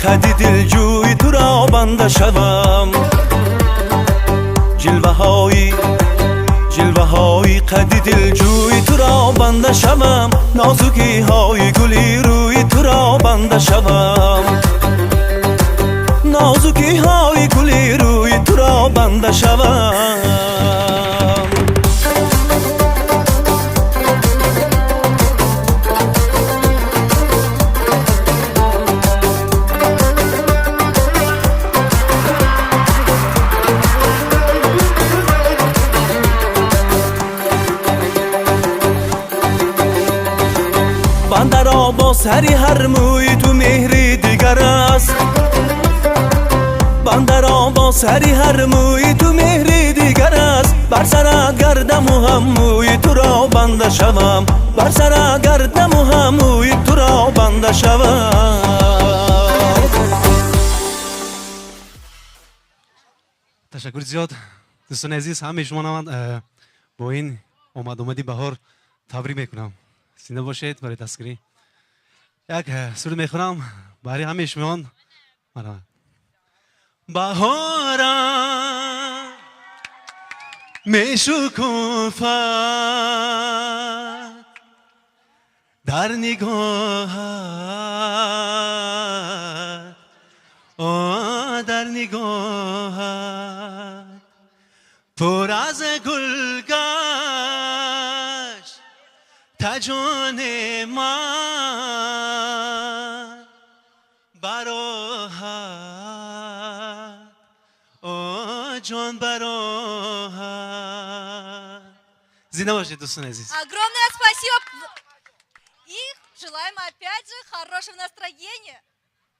قدی دلجوی تو را بنده شوم جلوه های قدی دلجوی تو را بنده شوم نازکی های گلی روی تو را بنده شوم نازکی های گلی روی تو را بنده شوم بنده را با سری هر موی تو مهری دیگر است بنده را با سری هر موی تو مهری دیگر است بر سر گردم و هم موی تو را بنده شوم بر سر گردم و هم موی تو را بنده شوم. تشکر زیاد دوستان عزیز همه شما من با این اومدی بهار تبریک میکنم زنده باشید برای تذکری یک سرود میخونم برای همه شما بهارم میشکوفد در نگاهت در نگاهت پر از گل گشت تا جان من براحت جان براحت زنده башид دوستان عزیز. Огромное спасибо. И желаем опять же хорошего настроения.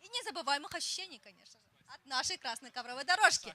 И незабываемых ощущений, конечно же, от нашей красной ковровой дорожки.